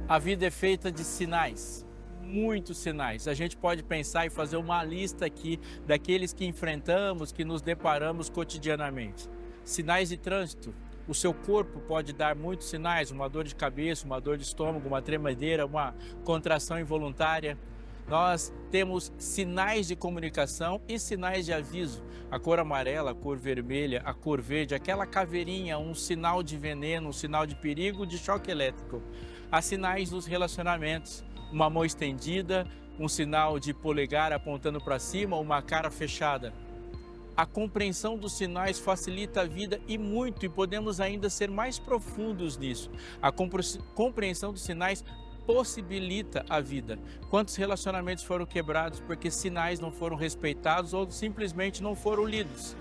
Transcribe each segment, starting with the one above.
A vida é feita de sinais, muitos sinais. A gente pode pensar e fazer uma lista aqui daqueles que enfrentamos, que nos deparamos cotidianamente. Sinais de trânsito. O seu corpo pode dar muitos sinais, uma dor de cabeça, uma dor de estômago, uma tremedeira, uma contração involuntária. Nós temos sinais de comunicação e sinais de aviso. A cor amarela, a cor vermelha, a cor verde, aquela caveirinha, um sinal de veneno, um sinal de perigo, de choque elétrico. Há sinais dos relacionamentos, uma mão estendida, um sinal de polegar apontando para cima, uma cara fechada. A compreensão dos sinais facilita a vida e muito, e podemos ainda ser mais profundos nisso. A compreensão dos sinais possibilita a vida. Quantos relacionamentos foram quebrados porque sinais não foram respeitados ou simplesmente não foram lidos?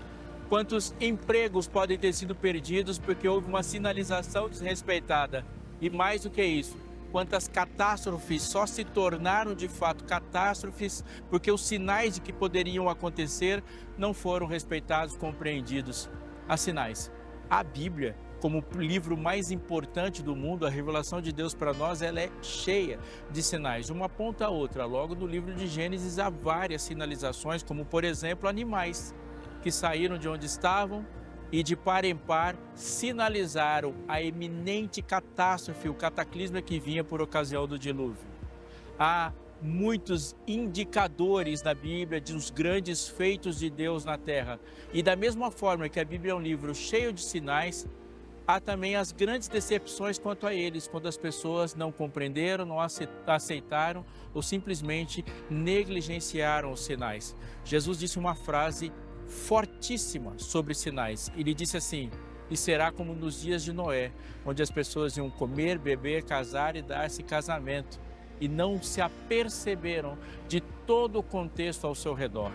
Quantos empregos podem ter sido perdidos porque houve uma sinalização desrespeitada? E mais do que isso, quantas catástrofes só se tornaram de fato catástrofes porque os sinais de que poderiam acontecer não foram respeitados, compreendidos. Há sinais. A Bíblia, como o livro mais importante do mundo, a revelação de Deus para nós, ela é cheia de sinais, de uma ponta a outra. Logo no livro de Gênesis há várias sinalizações, como por exemplo animais que saíram de onde estavam e de par em par sinalizaram a iminente catástrofe, o cataclisma que vinha por ocasião do dilúvio. Há muitos indicadores na Bíblia dos grandes feitos de Deus na terra. E da mesma forma que a Bíblia é um livro cheio de sinais, há também as grandes decepções quanto a eles, quando as pessoas não compreenderam, não aceitaram ou simplesmente negligenciaram os sinais. Jesus disse uma frase fortíssima sobre sinais. Ele disse assim: e será como nos dias de Noé, onde as pessoas iam comer, beber, casar e dar-se casamento, e não se aperceberam de todo o contexto ao seu redor.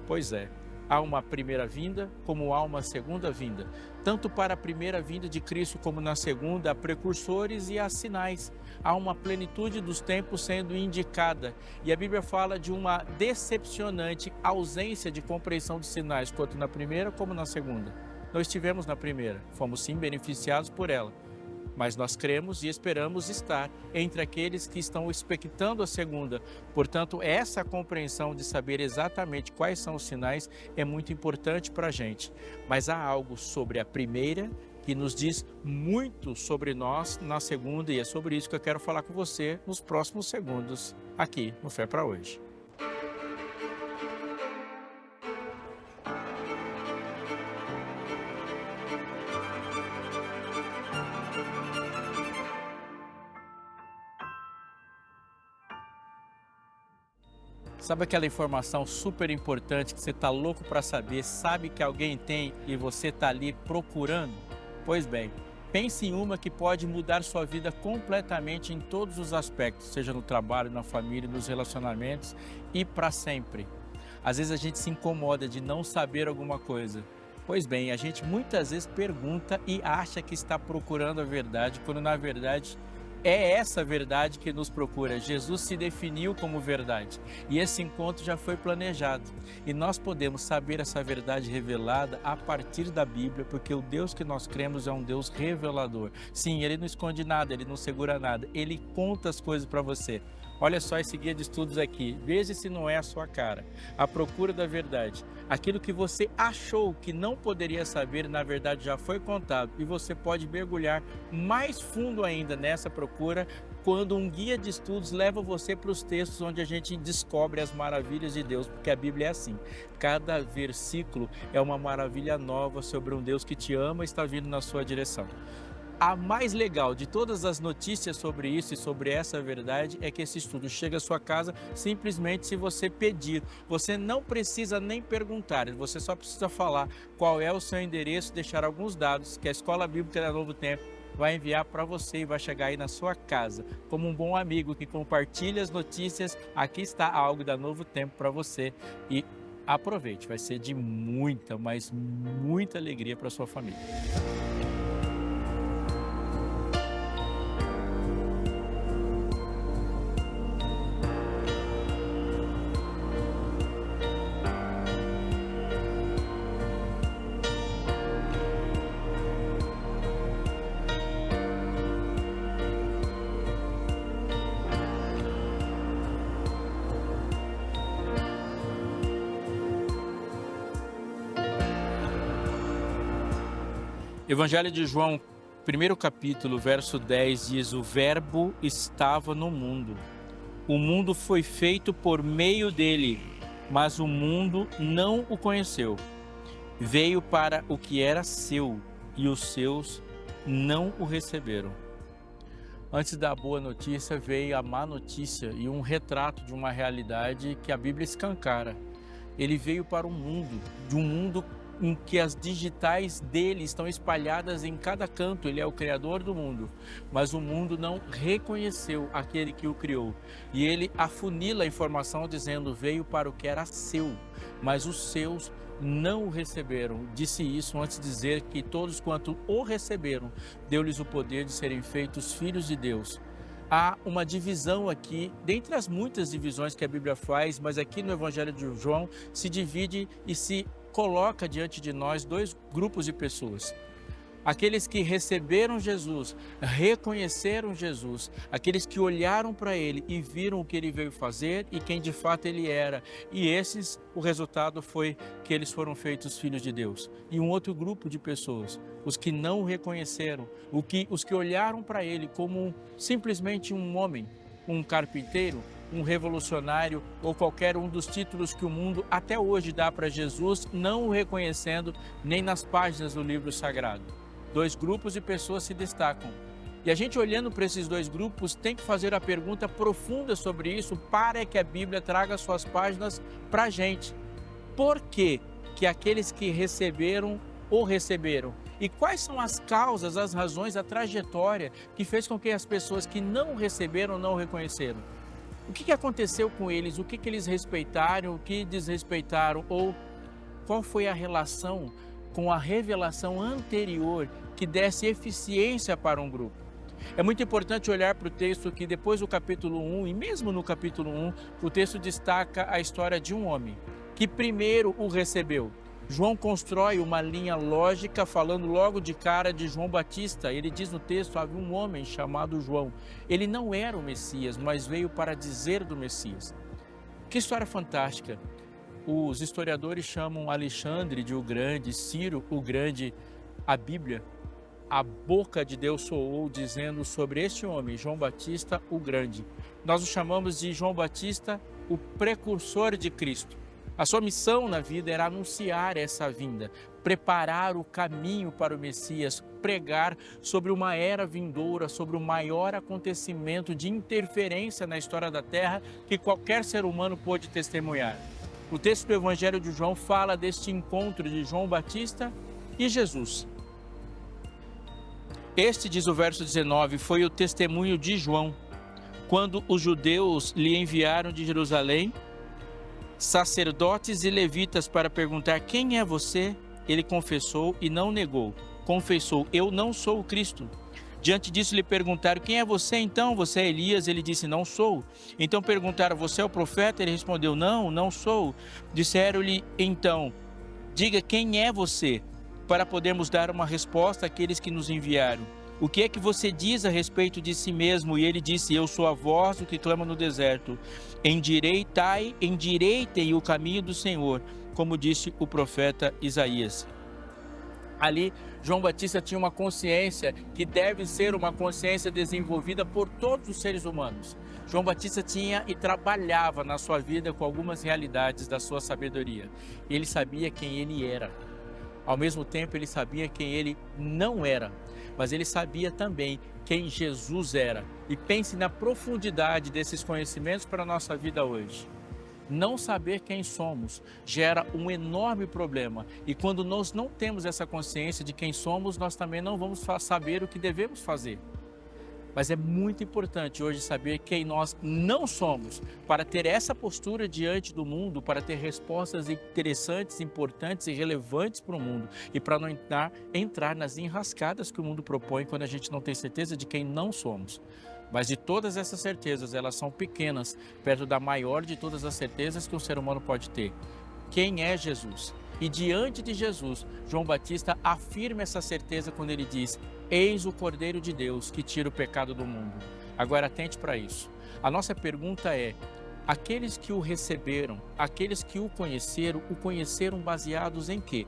Pois é, há uma primeira vinda, como há uma segunda vinda. Tanto para a primeira vinda de Cristo como na segunda, há precursores e há sinais. Há uma plenitude dos tempos sendo indicada. E a Bíblia fala de uma decepcionante ausência de compreensão de sinais, tanto na primeira como na segunda. Nós estivemos na primeira, fomos sim beneficiados por ela. Mas nós cremos e esperamos estar entre aqueles que estão expectando a segunda. Portanto, essa compreensão de saber exatamente quais são os sinais é muito importante para a gente. Mas há algo sobre a primeira que nos diz muito sobre nós na segunda, e é sobre isso que eu quero falar com você nos próximos segundos aqui no Fé para Hoje. Sabe aquela informação super importante que você está louco para saber, sabe que alguém tem e você está ali procurando? Pois bem, pense em uma que pode mudar sua vida completamente em todos os aspectos, seja no trabalho, na família, nos relacionamentos e para sempre. Às vezes a gente se incomoda de não saber alguma coisa. Pois bem, a gente muitas vezes pergunta e acha que está procurando a verdade, quando na verdade é essa verdade que nos procura. Jesus se definiu como verdade e esse encontro já foi planejado. E nós podemos saber essa verdade revelada a partir da Bíblia, porque o Deus que nós cremos é um Deus revelador. Sim, Ele não esconde nada, Ele não segura nada, Ele conta as coisas para você. Olha só esse guia de estudos aqui, veja se não é a sua cara. A procura da verdade. Aquilo que você achou que não poderia saber, na verdade já foi contado. E você pode mergulhar mais fundo ainda nessa procura quando um guia de estudos leva você para os textos onde a gente descobre as maravilhas de Deus, porque a Bíblia é assim. Cada versículo é uma maravilha nova sobre um Deus que te ama e está vindo na sua direção. A mais legal de todas as notícias sobre isso e sobre essa verdade é que esse estudo chega à sua casa simplesmente se você pedir. Você não precisa nem perguntar, você só precisa falar qual é o seu endereço, deixar alguns dados que a Escola Bíblica da Novo Tempo vai enviar para você e vai chegar aí na sua casa. Como um bom amigo que compartilha as notícias, aqui está algo da Novo Tempo para você e aproveite, vai ser de muita, mas muita alegria para sua família. Evangelho de João, primeiro capítulo, verso 10, diz: o verbo estava no mundo. O mundo foi feito por meio dele, mas o mundo não o conheceu. Veio para o que era seu, e os seus não o receberam. Antes da boa notícia veio a má notícia e um retrato de uma realidade que a Bíblia escancara. Ele veio para o mundo, de um mundo em que as digitais dele estão espalhadas em cada canto. Ele é o criador do mundo, mas o mundo não reconheceu aquele que o criou. E ele afunila a informação dizendo: veio para o que era seu, mas os seus não o receberam. Disse isso antes de dizer que todos quanto o receberam, deu-lhes o poder de serem feitos filhos de Deus. Há uma divisão aqui, dentre as muitas divisões que a Bíblia faz, mas aqui no Evangelho de João se divide e se coloca diante de nós dois grupos de pessoas. Aqueles que receberam Jesus, reconheceram Jesus, aqueles que olharam para ele e viram o que ele veio fazer e quem de fato ele era. E esses, o resultado foi que eles foram feitos filhos de Deus. E um outro grupo de pessoas, os que não o reconheceram, os que olharam para ele como simplesmente um homem, um carpinteiro, um revolucionário ou qualquer um dos títulos que o mundo até hoje dá para Jesus, não o reconhecendo nem nas páginas do livro sagrado. Dois grupos de pessoas se destacam. E a gente, olhando para esses dois grupos, tem que fazer a pergunta profunda sobre isso para que a Bíblia traga suas páginas para a gente. Por que aqueles que receberam o receberam? E quais são as causas, as razões, a trajetória que fez com que as pessoas que não receberam não o reconheceram? O que aconteceu com eles? O que eles respeitaram? O que desrespeitaram? Ou qual foi a relação com a revelação anterior que desse eficiência para um grupo? É muito importante olhar para o texto que depois do capítulo 1, e mesmo no capítulo 1, o texto destaca a história de um homem que primeiro o recebeu. João constrói uma linha lógica falando logo de cara de João Batista. Ele diz no texto: havia um homem chamado João. Ele não era o Messias, mas veio para dizer do Messias. Que história fantástica! Os historiadores chamam Alexandre de o Grande, Ciro o Grande. A Bíblia, a boca de Deus soou dizendo sobre este homem, João Batista o Grande. Nós o chamamos de João Batista, o precursor de Cristo. A sua missão na vida era anunciar essa vinda, preparar o caminho para o Messias, pregar sobre uma era vindoura, sobre o maior acontecimento de interferência na história da Terra que qualquer ser humano pôde testemunhar. O texto do Evangelho de João fala deste encontro de João Batista e Jesus. Este, diz o verso 19, foi o testemunho de João, quando os judeus lhe enviaram de Jerusalém sacerdotes e levitas para perguntar: quem é você? Ele confessou e não negou. Confessou: eu não sou o Cristo. Diante disso lhe perguntaram: quem é você então? Você é Elias? Ele disse: não sou. Então perguntaram: você é o profeta? Ele respondeu: não, não sou. Disseram-lhe então: diga quem é você, para podermos dar uma resposta àqueles que nos enviaram. O que é que você diz a respeito de si mesmo? E ele disse: eu sou a voz do que clama no deserto. Endireitem o caminho do Senhor, como disse o profeta Isaías. Ali, João Batista tinha uma consciência que deve ser uma consciência desenvolvida por todos os seres humanos. João Batista tinha e trabalhava na sua vida com algumas realidades da sua sabedoria. Ele sabia quem ele era. Ao mesmo tempo, ele sabia quem ele não era, mas ele sabia também quem Jesus era. E pense na profundidade desses conhecimentos para a nossa vida hoje. Não saber quem somos gera um enorme problema. E quando nós não temos essa consciência de quem somos, nós também não vamos saber o que devemos fazer. Mas é muito importante hoje saber quem nós não somos, para ter essa postura diante do mundo, para ter respostas interessantes, importantes e relevantes para o mundo, e para não entrar nas enrascadas que o mundo propõe quando a gente não tem certeza de quem não somos. Mas de todas essas certezas, elas são pequenas, perto da maior de todas as certezas que um ser humano pode ter. Quem é Jesus? E diante de Jesus, João Batista afirma essa certeza quando ele diz: eis o Cordeiro de Deus que tira o pecado do mundo. Agora atente para isso. A nossa pergunta é: aqueles que o receberam, aqueles que o conheceram baseados em quê?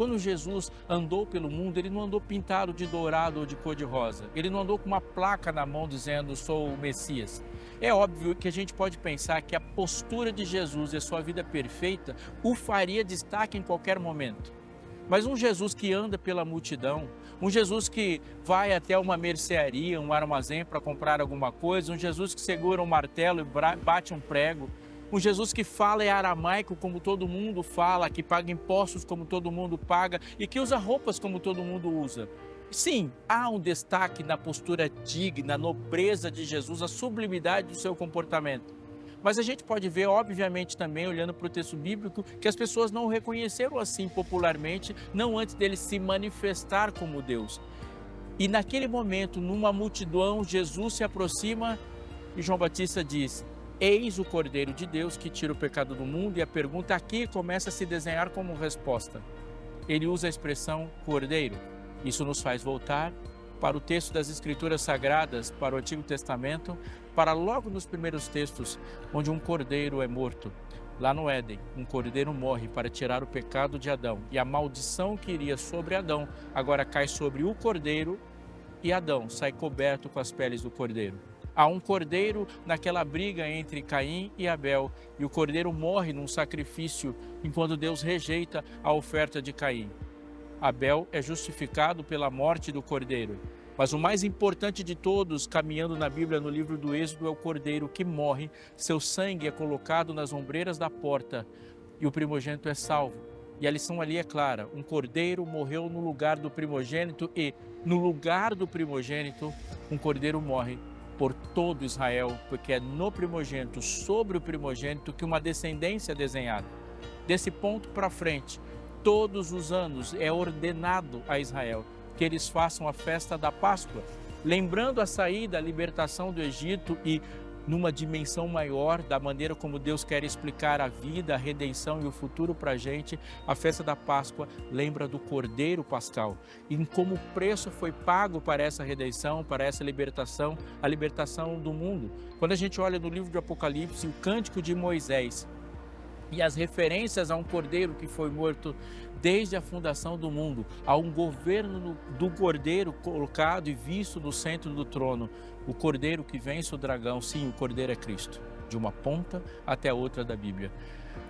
Quando Jesus andou pelo mundo, ele não andou pintado de dourado ou de cor-de-rosa. Ele não andou com uma placa na mão dizendo, sou o Messias. É óbvio que a gente pode pensar que a postura de Jesus e a sua vida perfeita o faria destaque em qualquer momento. Mas um Jesus que anda pela multidão, um Jesus que vai até uma mercearia, um armazém para comprar alguma coisa, um Jesus que segura um martelo e bate um prego, um Jesus que fala em aramaico como todo mundo fala, que paga impostos como todo mundo paga e que usa roupas como todo mundo usa. Sim, há um destaque na postura digna, na nobreza de Jesus, a sublimidade do seu comportamento. Mas a gente pode ver, obviamente, também, olhando para o texto bíblico, que as pessoas não o reconheceram assim popularmente, não antes dele se manifestar como Deus. E naquele momento, numa multidão, Jesus se aproxima e João Batista diz, eis o Cordeiro de Deus que tira o pecado do mundo, e a pergunta aqui começa a se desenhar como resposta. Ele usa a expressão Cordeiro. Isso nos faz voltar para o texto das Escrituras Sagradas, para o Antigo Testamento, para logo nos primeiros textos, onde um cordeiro é morto. Lá no Éden, um cordeiro morre para tirar o pecado de Adão, e a maldição que iria sobre Adão, agora cai sobre o cordeiro, e Adão sai coberto com as peles do cordeiro. Há um cordeiro naquela briga entre Caim e Abel, e o cordeiro morre num sacrifício, enquanto Deus rejeita a oferta de Caim. Abel é justificado pela morte do cordeiro. Mas o mais importante de todos, caminhando na Bíblia, no livro do Êxodo, é o cordeiro que morre, seu sangue é colocado nas ombreiras da porta e o primogênito é salvo. E a lição ali é clara, um cordeiro morreu no lugar do primogênito e, no lugar do primogênito, um cordeiro morre por todo Israel, porque é no primogênito, sobre o primogênito, que uma descendência é desenhada. Desse ponto para frente, todos os anos é ordenado a Israel que eles façam a festa da Páscoa, lembrando a saída, a libertação do Egito e numa dimensão maior da maneira como Deus quer explicar a vida, a redenção e o futuro para a gente. A festa da Páscoa lembra do Cordeiro Pascal e como o preço foi pago para essa redenção, para essa libertação, a libertação do mundo. Quando a gente olha no livro de Apocalipse, o Cântico de Moisés, e as referências a um cordeiro que foi morto desde a fundação do mundo, a um governo do cordeiro colocado e visto no centro do trono, o cordeiro que vence o dragão, sim, o cordeiro é Cristo, de uma ponta até a outra da Bíblia.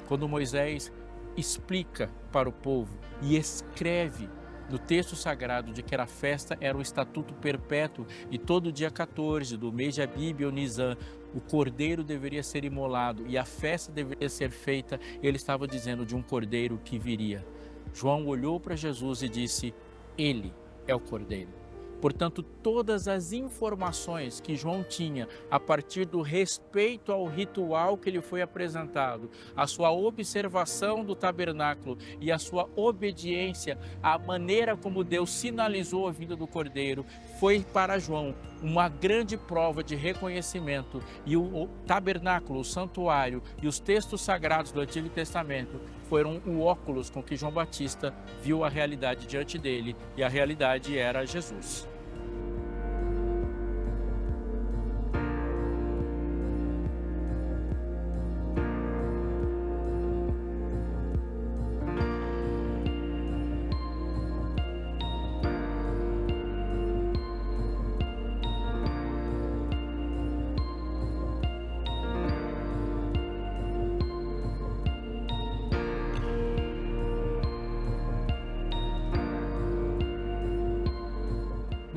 Quando Moisés explica para o povo e escreve no texto sagrado de que a festa era um estatuto perpétuo e todo dia 14 do mês de Abib ou Nisan, o cordeiro deveria ser imolado e a festa deveria ser feita, ele estava dizendo de um cordeiro que viria. João olhou para Jesus e disse, ele é o cordeiro. Portanto, todas as informações que João tinha a partir do respeito ao ritual que lhe foi apresentado, a sua observação do tabernáculo e a sua obediência à maneira como Deus sinalizou a vinda do Cordeiro, foi para João uma grande prova de reconhecimento. E o tabernáculo, o santuário e os textos sagrados do Antigo Testamento foram o óculos com que João Batista viu a realidade diante dele, e a realidade era Jesus.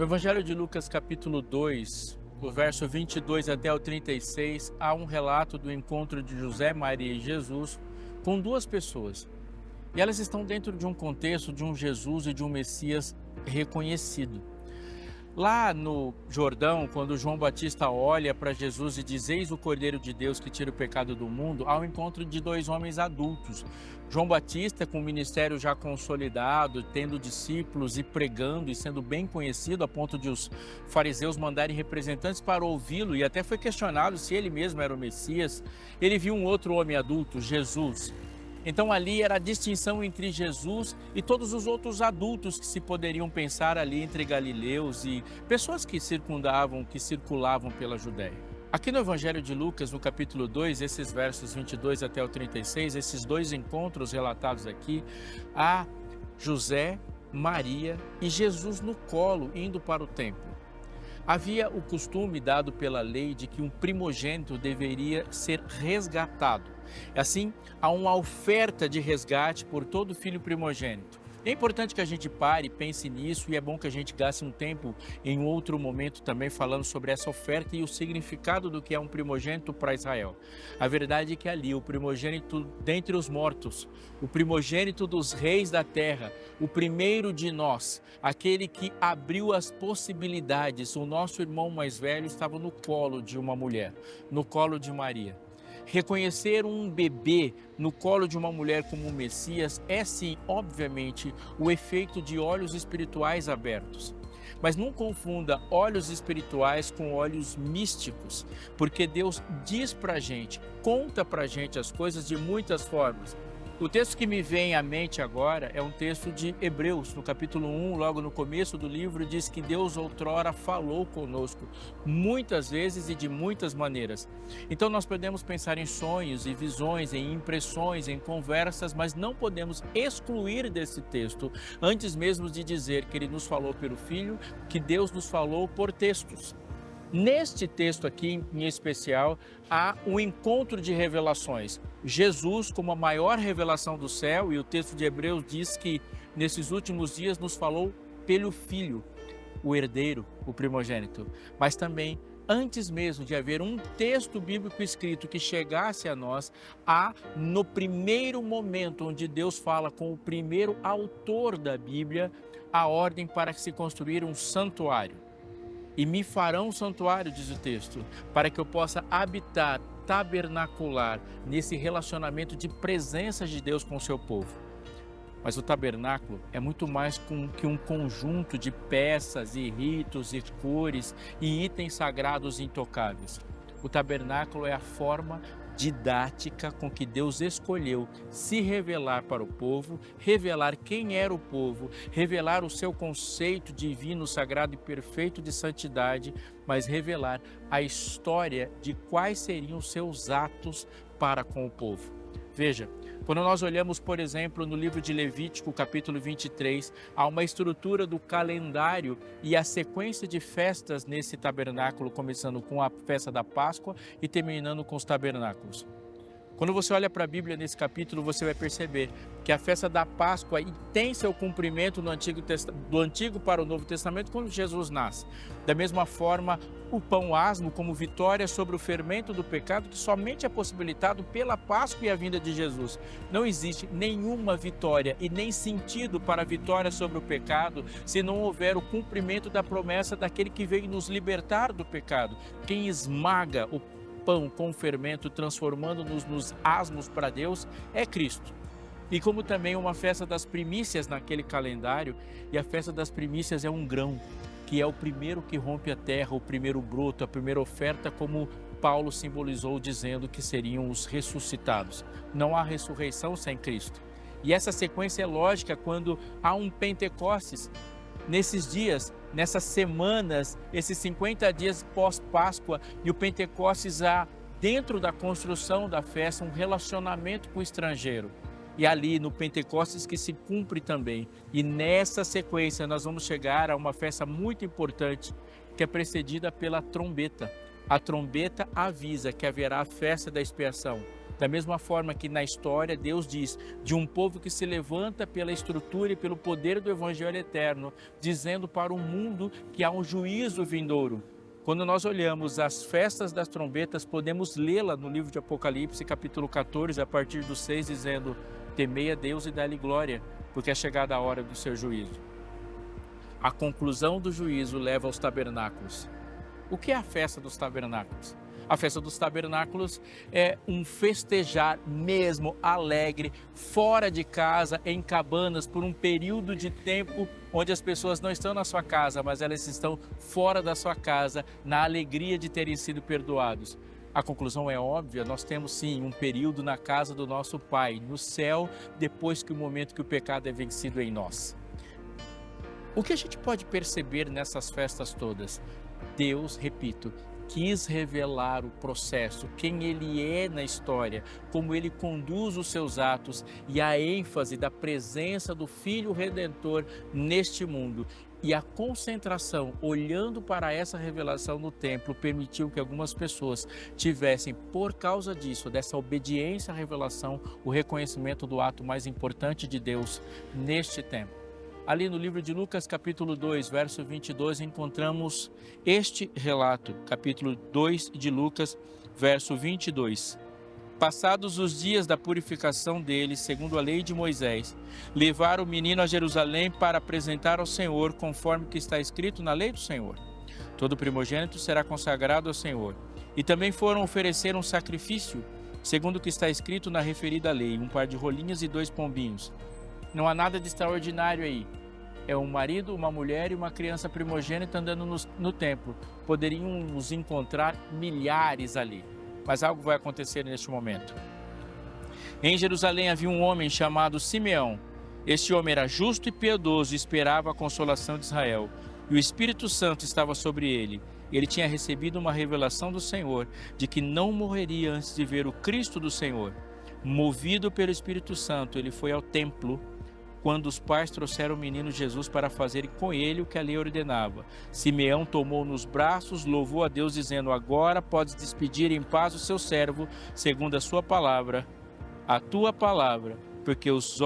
No Evangelho de Lucas, capítulo 2, do verso 22 até o 36, há um relato do encontro de José, Maria e Jesus com duas pessoas. E elas estão dentro de um contexto de um Jesus e de um Messias reconhecido. Lá no Jordão, quando João Batista olha para Jesus e diz, eis o Cordeiro de Deus que tira o pecado do mundo, há um encontro de dois homens adultos. João Batista, com o ministério já consolidado, tendo discípulos e pregando e sendo bem conhecido a ponto de os fariseus mandarem representantes para ouvi-lo, e até foi questionado se ele mesmo era o Messias. Ele viu um outro homem adulto, Jesus. Então ali era a distinção entre Jesus e todos os outros adultos que se poderiam pensar ali entre galileus e pessoas que circundavam, que circulavam pela Judéia. Aqui no Evangelho de Lucas, no capítulo 2, esses versos 22 até o 36, esses dois encontros relatados aqui, há José, Maria e Jesus no colo indo para o templo. Havia o costume dado pela lei de que um primogênito deveria ser resgatado. Assim, há uma oferta de resgate por todo filho primogênito. É importante que a gente pare, pense nisso e é bom que a gente gaste um tempo em outro momento também falando sobre essa oferta e o significado do que é um primogênito para Israel. A verdade é que ali o primogênito dentre os mortos, o primogênito dos reis da terra, o primeiro de nós, aquele que abriu as possibilidades, o nosso irmão mais velho estava no colo de uma mulher, no colo de Maria. Reconhecer um bebê no colo de uma mulher como o Messias é sim, obviamente, o efeito de olhos espirituais abertos. Mas não confunda olhos espirituais com olhos místicos, porque Deus diz pra gente, conta pra gente as coisas de muitas formas. O texto que me vem à mente agora é um texto de Hebreus, no capítulo 1, logo no começo do livro, diz que Deus outrora falou conosco, muitas vezes e de muitas maneiras. Então nós podemos pensar em sonhos e visões, em impressões, em conversas, mas não podemos excluir desse texto, antes mesmo de dizer que ele nos falou pelo Filho, que Deus nos falou por textos. Neste texto aqui, em especial, há um encontro de revelações. Jesus como a maior revelação do céu, e o texto de Hebreus diz que nesses últimos dias nos falou pelo Filho, o herdeiro, o primogênito. Mas também, antes mesmo de haver um texto bíblico escrito que chegasse a nós, há no primeiro momento onde Deus fala com o primeiro autor da Bíblia, a ordem para se construir um santuário. E me farão um santuário, diz o texto, para que eu possa habitar, tabernacular, nesse relacionamento de presença de Deus com o seu povo. Mas o tabernáculo é muito mais que um conjunto de peças e ritos e cores e itens sagrados intocáveis. O tabernáculo é a forma didática com que Deus escolheu se revelar para o povo, revelar quem era o povo, revelar o seu conceito divino, sagrado e perfeito de santidade, mas revelar a história de quais seriam os seus atos para com o povo. Veja, quando nós olhamos, por exemplo, no livro de Levítico, capítulo 23, há uma estrutura do calendário e a sequência de festas nesse tabernáculo, começando com a festa da Páscoa e terminando com os tabernáculos. Quando você olha para a Bíblia nesse capítulo, você vai perceber que a festa da Páscoa tem seu cumprimento do Antigo para o Novo Testamento quando Jesus nasce. Da mesma forma, o pão asmo como vitória sobre o fermento do pecado que somente é possibilitado pela Páscoa e a vinda de Jesus. Não existe nenhuma vitória e nem sentido para a vitória sobre o pecado se não houver o cumprimento da promessa daquele que veio nos libertar do pecado. Quem esmaga o pão com fermento, transformando-nos nos asmos para Deus, é Cristo. E como também uma festa das primícias naquele calendário, e a festa das primícias é um grão, que é o primeiro que rompe a terra, o primeiro broto, a primeira oferta, como Paulo simbolizou dizendo que seriam os ressuscitados. Não há ressurreição sem Cristo. E essa sequência é lógica quando há um Pentecostes. Nesses dias, nessas semanas, esses 50 dias pós-Páscoa e o Pentecostes há, dentro da construção da festa, um relacionamento com o estrangeiro. E ali no Pentecostes que se cumpre também. E nessa sequência nós vamos chegar a uma festa muito importante que é precedida pela trombeta. A trombeta avisa que haverá a festa da expiação. Da mesma forma que na história Deus diz de um povo que se levanta pela estrutura e pelo poder do Evangelho eterno, dizendo para o mundo que há um juízo vindouro. Quando nós olhamos as festas das trombetas, podemos lê-la no livro de Apocalipse, capítulo 14, a partir do 6, dizendo: temei a Deus e dá-lhe glória, porque é chegada a hora do seu juízo. A conclusão do juízo leva aos tabernáculos. O que é a festa dos tabernáculos? A festa dos tabernáculos é um festejar mesmo alegre, fora de casa, em cabanas, por um período de tempo onde as pessoas não estão na sua casa, mas elas estão fora da sua casa, na alegria de terem sido perdoados. A conclusão é óbvia, nós temos sim um período na casa do nosso Pai, no céu, depois que o momento que o pecado é vencido em nós. O que a gente pode perceber nessas festas todas? Deus, repito, quis revelar o processo, quem ele é na história, como ele conduz os seus atos e a ênfase da presença do Filho Redentor neste mundo. E a concentração, olhando para essa revelação no templo, permitiu que algumas pessoas tivessem, por causa disso, dessa obediência à revelação, o reconhecimento do ato mais importante de Deus neste tempo. Ali no livro de Lucas, capítulo 2, verso 22, encontramos este relato, capítulo 2 de Lucas, verso 22. Passados os dias da purificação deles, segundo a lei de Moisés, levaram o menino a Jerusalém para apresentar ao Senhor, conforme que está escrito na lei do Senhor. Todo primogênito será consagrado ao Senhor. E também foram oferecer um sacrifício, segundo o que está escrito na referida lei, um par de rolinhas e 2 pombinhos. Não há nada de extraordinário aí. É um marido, uma mulher e uma criança primogênita andando no templo. Poderiam nos encontrar milhares ali. Mas algo vai acontecer neste momento. Em Jerusalém havia um homem chamado Simeão. Este homem era justo e piedoso e esperava a consolação de Israel. E o Espírito Santo estava sobre ele. Ele tinha recebido uma revelação do Senhor de que não morreria antes de ver o Cristo do Senhor. Movido pelo Espírito Santo, ele foi ao templo quando os pais trouxeram o menino Jesus para fazerem com ele o que a lei ordenava. Simeão tomou nos braços, louvou a Deus, dizendo: agora podes despedir em paz o seu servo, segundo a sua palavra, a tua palavra, porque os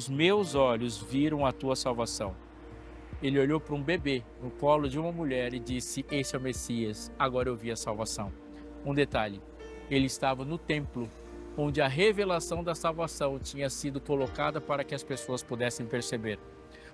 meus olhos viram a tua salvação. Ele olhou para um bebê no colo de uma mulher e disse: esse é o Messias, agora eu vi a salvação. Um detalhe, ele estava no templo, onde a revelação da salvação tinha sido colocada para que as pessoas pudessem perceber.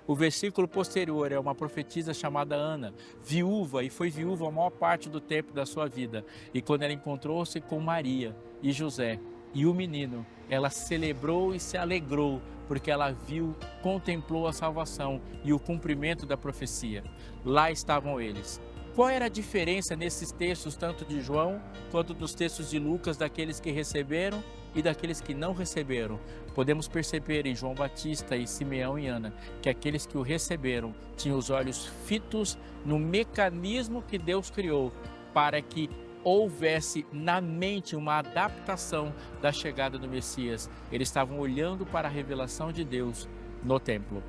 O versículo posterior é uma profetisa chamada Ana, viúva, e foi viúva a maior parte do tempo da sua vida. E quando ela encontrou-se com Maria e José e o menino, ela celebrou e se alegrou, porque ela viu, contemplou a salvação e o cumprimento da profecia. Lá estavam eles. Qual era a diferença nesses textos, tanto de João quanto dos textos de Lucas, daqueles que receberam e daqueles que não receberam? Podemos perceber em João Batista e Simeão e Ana que aqueles que o receberam tinham os olhos fitos no mecanismo que Deus criou para que houvesse na mente uma adaptação da chegada do Messias. Eles estavam olhando para a revelação de Deus no templo.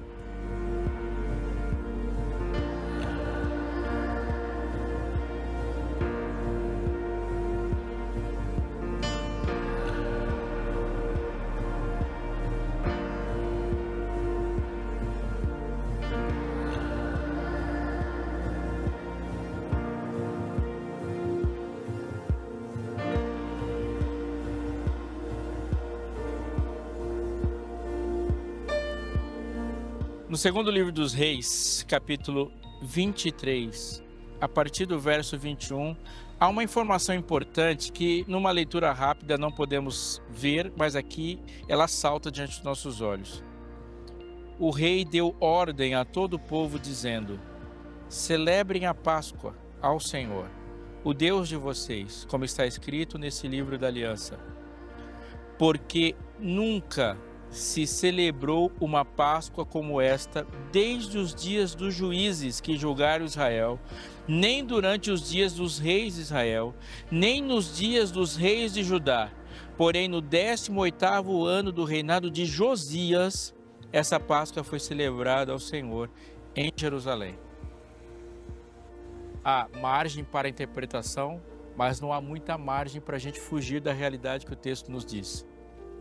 No segundo livro dos Reis, capítulo 23, a partir do verso 21, há uma informação importante que numa leitura rápida não podemos ver, mas aqui ela salta diante dos nossos olhos. O rei deu ordem a todo o povo dizendo: celebrem a Páscoa ao Senhor, o Deus de vocês, como está escrito nesse livro da aliança. Porque nunca se celebrou uma Páscoa como esta desde os dias dos juízes que julgaram Israel, nem durante os dias dos reis de Israel, nem nos dias dos reis de Judá. Porém, no 18º ano do reinado de Josias, essa Páscoa foi celebrada ao Senhor em Jerusalém. Há margem para a interpretação, mas não há muita margem para a gente fugir da realidade que o texto nos diz.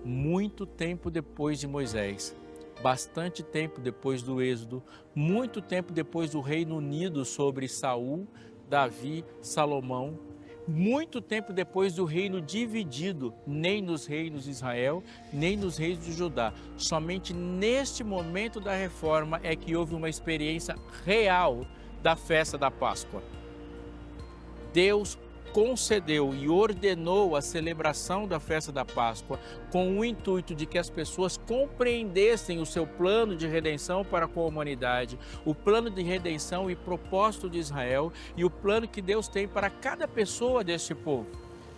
Muito tempo depois de Moisés, bastante tempo depois do Êxodo, muito tempo depois do Reino Unido sobre Saul, Davi, Salomão, muito tempo depois do reino dividido, nem nos reinos de Israel, nem nos reinos de Judá. Somente neste momento da reforma é que houve uma experiência real da festa da Páscoa. Deus concedeu e ordenou a celebração da festa da Páscoa com o intuito de que as pessoas compreendessem o seu plano de redenção para com a humanidade, o plano de redenção e propósito de Israel e o plano que Deus tem para cada pessoa deste povo.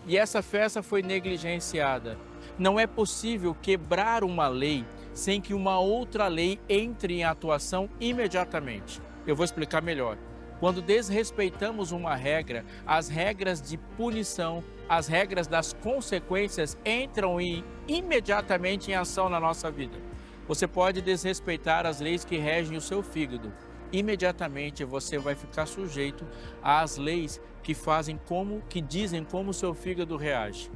E essa festa foi negligenciada. Não é possível quebrar uma lei sem que uma outra lei entre em atuação imediatamente. Eu vou explicar melhor. Quando desrespeitamos uma regra, as regras de punição, as regras das consequências entram imediatamente em ação na nossa vida. Você pode desrespeitar as leis que regem o seu fígado. Imediatamente você vai ficar sujeito às leis que dizem como o seu fígado reage.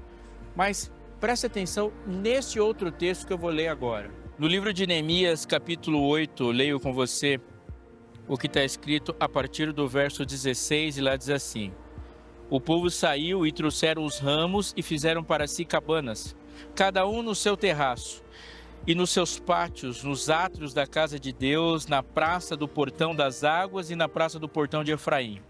Mas preste atenção nesse outro texto que eu vou ler agora. No livro de Neemias, capítulo 8, leio com você o que está escrito a partir do verso 16, e lá diz assim: o povo saiu e trouxeram os ramos e fizeram para si cabanas, cada um no seu terraço, e nos seus pátios, nos átrios da casa de Deus, na praça do Portão das Águas e na praça do Portão de Efraim.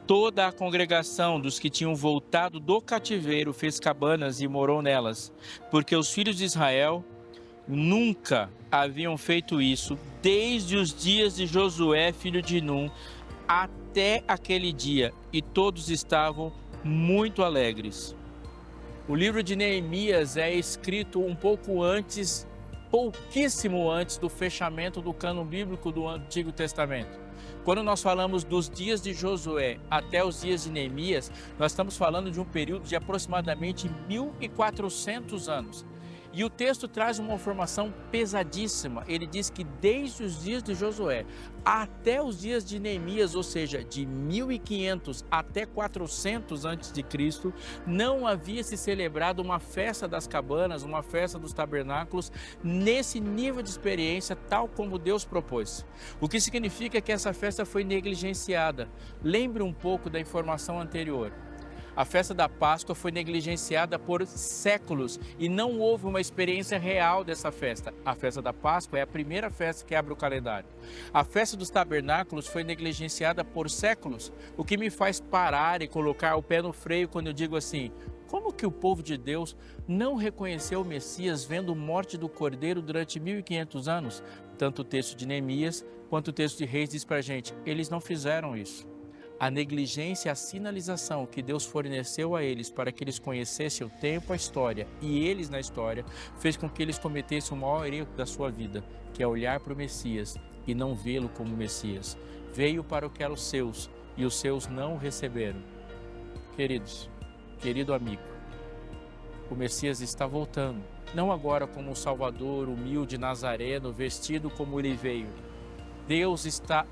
Toda a congregação dos que tinham voltado do cativeiro fez cabanas e morou nelas, porque os filhos de Israel nunca haviam feito isso desde os dias de Josué, filho de Num, até aquele dia, e todos estavam muito alegres. O livro de Neemias é escrito um pouco antes, pouquíssimo antes do fechamento do cânon bíblico do Antigo Testamento. Quando nós falamos dos dias de Josué até os dias de Neemias, nós estamos falando de um período de aproximadamente 1400 anos. E o texto traz uma informação pesadíssima. Ele diz que desde os dias de Josué até os dias de Neemias, ou seja, de 1500 até 400 a.C., não havia se celebrado uma festa das cabanas, uma festa dos tabernáculos, nesse nível de experiência, tal como Deus propôs. O que significa que essa festa foi negligenciada. Lembre um pouco da informação anterior. A festa da Páscoa foi negligenciada por séculos e não houve uma experiência real dessa festa. A festa da Páscoa é a primeira festa que abre o calendário. A festa dos tabernáculos foi negligenciada por séculos, o que me faz parar e colocar o pé no freio quando eu digo assim: como que o povo de Deus não reconheceu o Messias vendo a morte do Cordeiro durante 1500 anos? Tanto o texto de Neemias quanto o texto de Reis diz pra gente, eles não fizeram isso. A negligência, a sinalização que Deus forneceu a eles para que eles conhecessem o tempo, a história e eles na história, fez com que eles cometessem o maior erro da sua vida, que é olhar para o Messias e não vê-lo como Messias. Veio para o que eram os seus e os seus não o receberam. Queridos, querido amigo, o Messias está voltando, não agora como um Salvador humilde, nazareno, vestido como ele veio. Deus está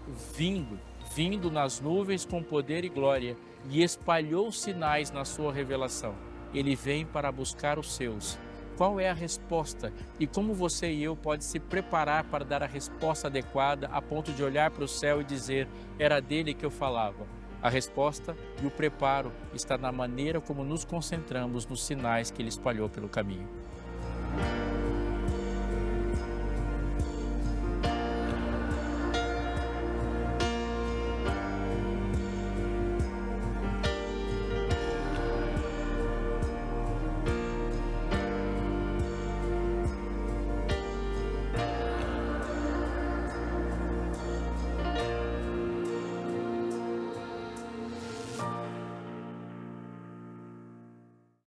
vindo nas nuvens com poder e glória, e espalhou sinais na sua revelação. Ele vem para buscar os seus. Qual é a resposta? E como você e eu pode se preparar para dar a resposta adequada, a ponto de olhar para o céu e dizer, era dele que eu falava? A resposta e o preparo está na maneira como nos concentramos nos sinais que ele espalhou pelo caminho.